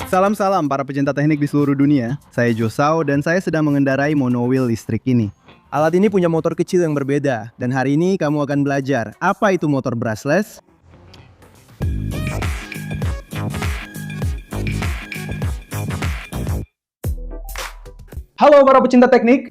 Salam-salam para pecinta teknik di seluruh dunia. Saya Josao dan saya sedang mengendarai monowheel listrik ini. Alat ini punya motor kecil yang berbeda dan hari ini kamu akan belajar apa itu motor brushless. Halo para pecinta teknik.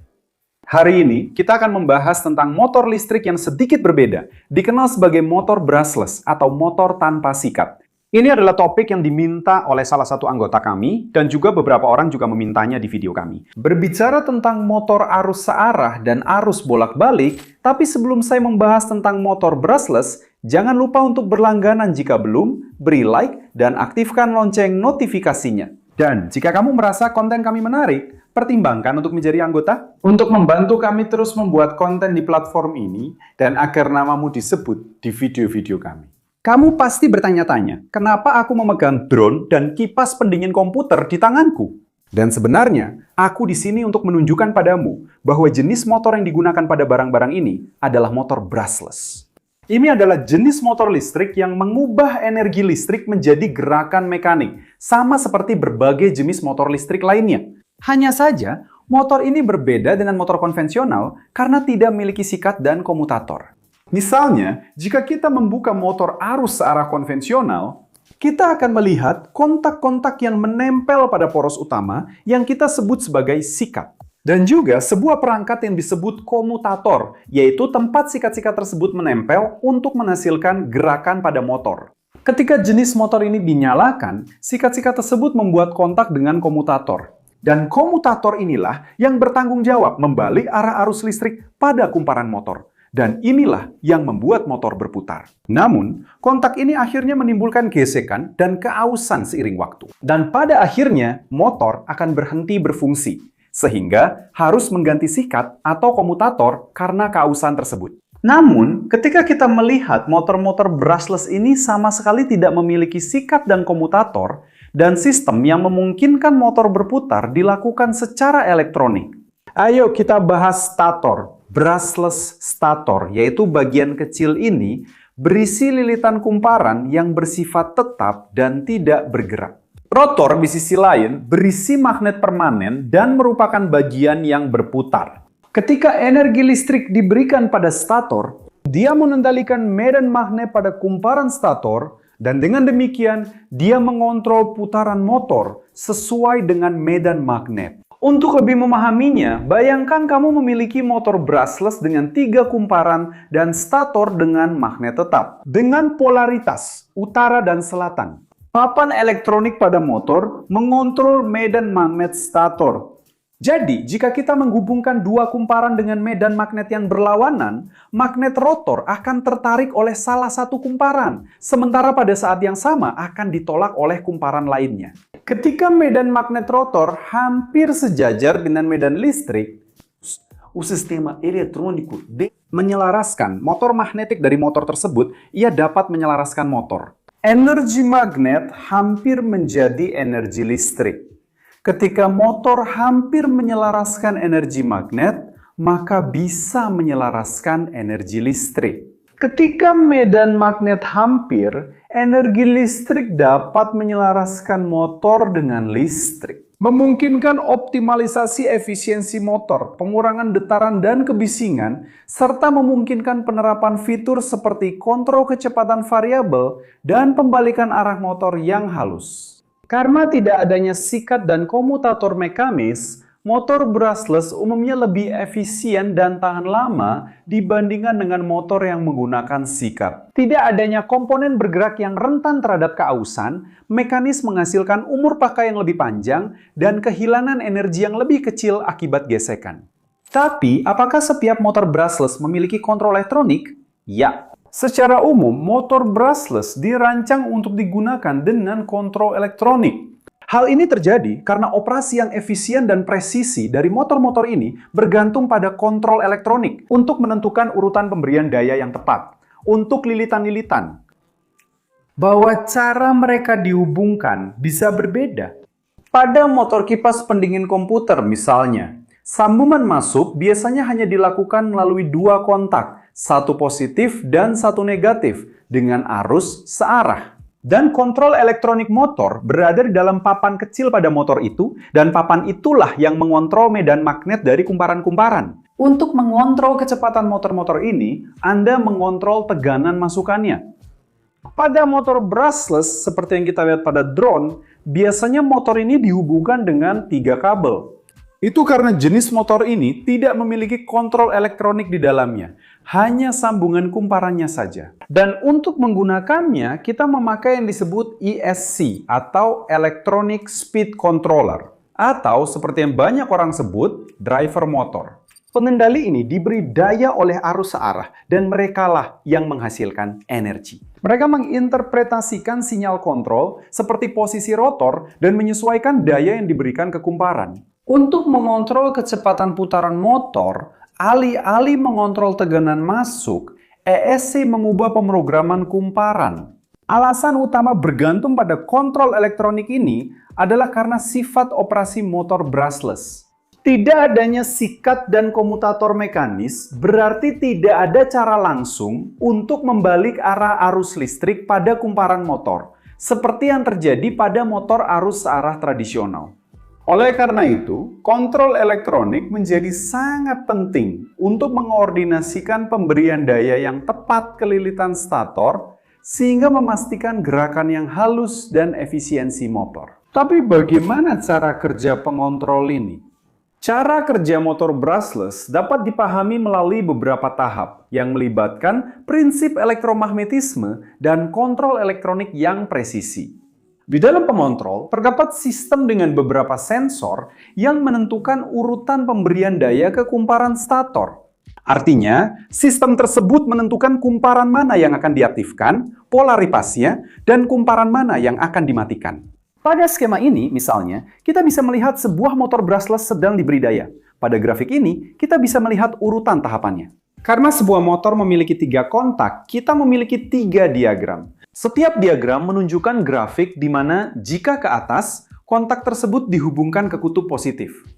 Hari ini kita akan membahas tentang motor listrik yang sedikit berbeda, dikenal sebagai motor brushless atau motor tanpa sikat. Ini adalah topik yang diminta oleh salah satu anggota kami, dan juga beberapa orang juga memintanya di video kami. Berbicara tentang motor arus searah dan arus bolak-balik, tapi sebelum saya membahas tentang motor brushless, jangan lupa untuk berlangganan jika belum, beri like, dan aktifkan lonceng notifikasinya. Dan jika kamu merasa konten kami menarik, pertimbangkan untuk menjadi anggota untuk membantu kami terus membuat konten di platform ini, dan agar namamu disebut di video-video kami. Kamu pasti bertanya-tanya, kenapa aku memegang drone dan kipas pendingin komputer di tanganku? Dan sebenarnya, aku di sini untuk menunjukkan padamu bahwa jenis motor yang digunakan pada barang-barang ini adalah motor brushless. Ini adalah jenis motor listrik yang mengubah energi listrik menjadi gerakan mekanik, sama seperti berbagai jenis motor listrik lainnya. Hanya saja, motor ini berbeda dengan motor konvensional karena tidak memiliki sikat dan komutator. Misalnya, jika kita membuka motor arus searah konvensional, kita akan melihat kontak-kontak yang menempel pada poros utama yang kita sebut sebagai sikat. Dan juga sebuah perangkat yang disebut komutator, yaitu tempat sikat-sikat tersebut menempel untuk menghasilkan gerakan pada motor. Ketika jenis motor ini dinyalakan, sikat-sikat tersebut membuat kontak dengan komutator. Dan komutator inilah yang bertanggung jawab membalik arah arus listrik pada kumparan motor. Dan inilah yang membuat motor berputar. Namun, kontak ini akhirnya menimbulkan gesekan dan keausan seiring waktu. Dan pada akhirnya, motor akan berhenti berfungsi, sehingga harus mengganti sikat atau komutator karena keausan tersebut. Namun, ketika kita melihat motor-motor brushless ini sama sekali tidak memiliki sikat dan komutator, dan sistem yang memungkinkan motor berputar dilakukan secara elektronik. Ayo kita bahas stator. Brushless stator, yaitu bagian kecil ini berisi lilitan kumparan yang bersifat tetap dan tidak bergerak. Rotor di sisi lain berisi magnet permanen dan merupakan bagian yang berputar. Ketika energi listrik diberikan pada stator, dia mengendalikan medan magnet pada kumparan stator, dan dengan demikian dia mengontrol putaran motor sesuai dengan medan magnet. Untuk lebih memahaminya, bayangkan kamu memiliki motor brushless dengan 3 kumparan dan stator dengan magnet tetap. Dengan polaritas utara dan selatan. Papan elektronik pada motor mengontrol medan magnet stator. Jadi, jika kita menghubungkan 2 kumparan dengan medan magnet yang berlawanan, magnet rotor akan tertarik oleh salah satu kumparan, sementara pada saat yang sama akan ditolak oleh kumparan lainnya. Ketika medan magnet rotor hampir sejajar dengan medan listrik, sistema elektronik menyelaraskan motor magnetik dari motor tersebut, ia dapat menyelaraskan motor. Energi magnet hampir menjadi energi listrik. Ketika motor hampir menyelaraskan energi magnet, maka bisa menyelaraskan energi listrik. Ketika medan magnet hampir, energi listrik dapat menyelaraskan motor dengan listrik. Memungkinkan optimalisasi efisiensi motor, pengurangan detaran dan kebisingan, serta memungkinkan penerapan fitur seperti kontrol kecepatan variabel dan pembalikan arah motor yang halus. Karena tidak adanya sikat dan komutator mekanis, motor brushless umumnya lebih efisien dan tahan lama dibandingkan dengan motor yang menggunakan sikat. Tidak adanya komponen bergerak yang rentan terhadap keausan, mekanis menghasilkan umur pakai yang lebih panjang, dan kehilangan energi yang lebih kecil akibat gesekan. Tapi, apakah setiap motor brushless memiliki kontrol elektronik? Ya. Secara umum, motor brushless dirancang untuk digunakan dengan kontrol elektronik. Hal ini terjadi karena operasi yang efisien dan presisi dari motor-motor ini bergantung pada kontrol elektronik untuk menentukan urutan pemberian daya yang tepat. Untuk lilitan-lilitan, bahwa cara mereka dihubungkan bisa berbeda. Pada motor kipas pendingin komputer misalnya, sambungan masuk biasanya hanya dilakukan melalui 2 kontak, satu positif dan satu negatif, dengan arus searah. Dan kontrol elektronik motor berada di dalam papan kecil pada motor itu, dan papan itulah yang mengontrol medan magnet dari kumparan-kumparan. Untuk mengontrol kecepatan motor-motor ini, Anda mengontrol teganan masukannya. Pada motor brushless, seperti yang kita lihat pada drone, biasanya motor ini dihubungkan dengan 3 kabel. Itu karena jenis motor ini tidak memiliki kontrol elektronik di dalamnya, hanya sambungan kumparannya saja. Dan untuk menggunakannya, kita memakai yang disebut ESC atau Electronic Speed Controller, atau seperti yang banyak orang sebut, driver motor. Pengendali ini diberi daya oleh arus searah, dan merekalah yang menghasilkan energi. Mereka menginterpretasikan sinyal kontrol seperti posisi rotor dan menyesuaikan daya yang diberikan ke kumparan. Untuk mengontrol kecepatan putaran motor, alih-alih mengontrol teganan masuk, ESC mengubah pemrograman kumparan. Alasan utama bergantung pada kontrol elektronik ini adalah karena sifat operasi motor brushless. Tidak adanya sikat dan komutator mekanis berarti tidak ada cara langsung untuk membalik arah arus listrik pada kumparan motor, seperti yang terjadi pada motor arus searah tradisional. Oleh karena itu, kontrol elektronik menjadi sangat penting untuk mengkoordinasikan pemberian daya yang tepat ke lilitan stator sehingga memastikan gerakan yang halus dan efisiensi motor. Tapi bagaimana cara kerja pengontrol ini? Cara kerja motor brushless dapat dipahami melalui beberapa tahap yang melibatkan prinsip elektromagnetisme dan kontrol elektronik yang presisi. Di dalam pengontrol, terdapat sistem dengan beberapa sensor yang menentukan urutan pemberian daya ke kumparan stator. Artinya, sistem tersebut menentukan kumparan mana yang akan diaktifkan, polaritasnya, dan kumparan mana yang akan dimatikan. Pada skema ini, misalnya, kita bisa melihat sebuah motor brushless sedang diberi daya. Pada grafik ini, kita bisa melihat urutan tahapannya. Karena sebuah motor memiliki 3 kontak, kita memiliki 3 diagram. Setiap diagram menunjukkan grafik di mana jika ke atas, kontak tersebut dihubungkan ke kutub positif.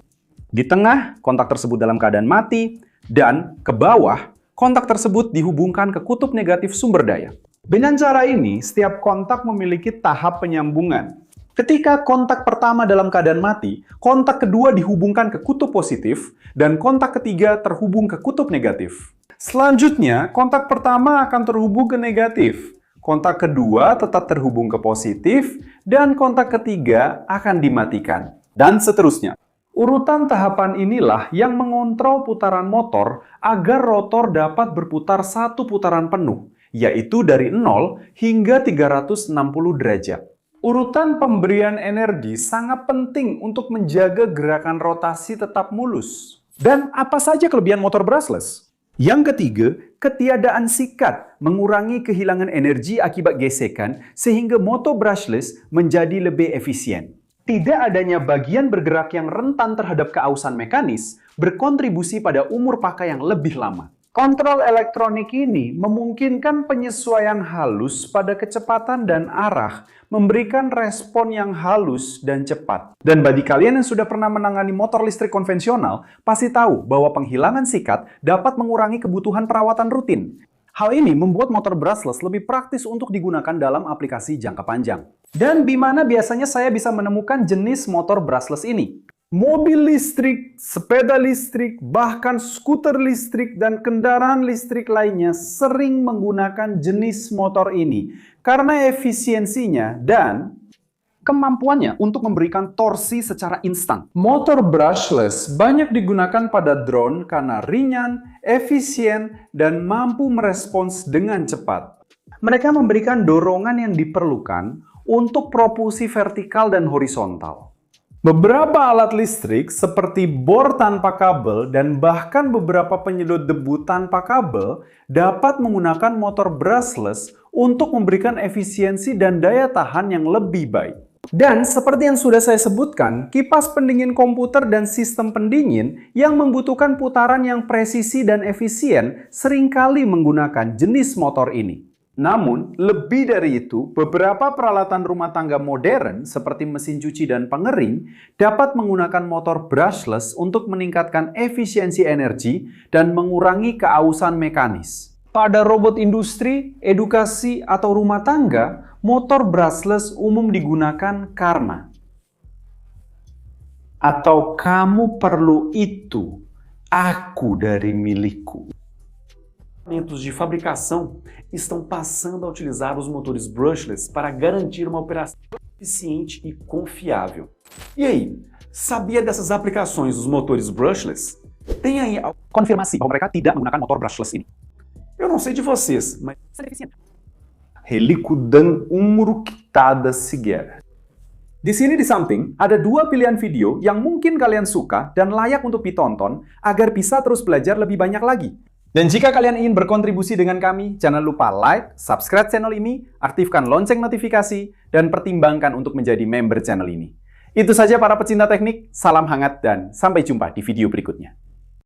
Di tengah, kontak tersebut dalam keadaan mati, dan ke bawah, kontak tersebut dihubungkan ke kutub negatif sumber daya. Dengan cara ini, setiap kontak memiliki tahap penyambungan. Ketika kontak pertama dalam keadaan mati, kontak kedua dihubungkan ke kutub positif, dan kontak ketiga terhubung ke kutub negatif. Selanjutnya, kontak pertama akan terhubung ke negatif. Kontak kedua tetap terhubung ke positif, dan kontak ketiga akan dimatikan, dan seterusnya. Urutan tahapan inilah yang mengontrol putaran motor agar rotor dapat berputar 1 putaran penuh, yaitu dari 0 hingga 360 derajat. Urutan pemberian energi sangat penting untuk menjaga gerakan rotasi tetap mulus. Dan apa saja kelebihan motor brushless? Yang ketiga, ketiadaan sikat mengurangi kehilangan energi akibat gesekan sehingga motor brushless menjadi lebih efisien. Tidak adanya bagian bergerak yang rentan terhadap keausan mekanis berkontribusi pada umur pakai yang lebih lama. Kontrol elektronik ini memungkinkan penyesuaian halus pada kecepatan dan arah, memberikan respon yang halus dan cepat. Dan bagi kalian yang sudah pernah menangani motor listrik konvensional, pasti tahu bahwa penghilangan sikat dapat mengurangi kebutuhan perawatan rutin. Hal ini membuat motor brushless lebih praktis untuk digunakan dalam aplikasi jangka panjang. Dan di mana biasanya saya bisa menemukan jenis motor brushless ini? Mobil listrik, sepeda listrik, bahkan skuter listrik dan kendaraan listrik lainnya sering menggunakan jenis motor ini karena efisiensinya dan kemampuannya untuk memberikan torsi secara instan. Motor brushless banyak digunakan pada drone karena ringan, efisien, dan mampu merespons dengan cepat. Mereka memberikan dorongan yang diperlukan untuk propulsi vertikal dan horizontal. Beberapa alat listrik seperti bor tanpa kabel dan bahkan beberapa penyedot debu tanpa kabel dapat menggunakan motor brushless untuk memberikan efisiensi dan daya tahan yang lebih baik. Dan seperti yang sudah saya sebutkan, kipas pendingin komputer dan sistem pendingin yang membutuhkan putaran yang presisi dan efisien seringkali menggunakan jenis motor ini. Namun, lebih dari itu, beberapa peralatan rumah tangga modern seperti mesin cuci dan pengering dapat menggunakan motor brushless untuk meningkatkan efisiensi energi dan mengurangi keausan mekanis. Pada robot industri, edukasi, atau rumah tangga, motor brushless umum digunakan karena atau kamu perlu itu, aku dari milikku. Equipamentos de fabricação estão passando a utilizar os motores brushless para garantir uma operação eficiente e confiável. E aí, sabia dessas aplicações dos motores brushless? Tem aí Konfirmasi bahwa mereka tidak menggunakan motor brushless ini. Eu não sei de vocês, mas Sangat efisien. Heliku dan umur kita segar. Di sini di samping ada dua pilihan video yang mungkin kalian suka dan layak untuk ditonton agar bisa terus belajar lebih banyak lagi. Dan jika kalian ingin berkontribusi dengan kami, jangan lupa like, subscribe channel ini, aktifkan lonceng notifikasi, dan pertimbangkan untuk menjadi member channel ini. Itu saja para pecinta teknik, salam hangat dan sampai jumpa di video berikutnya.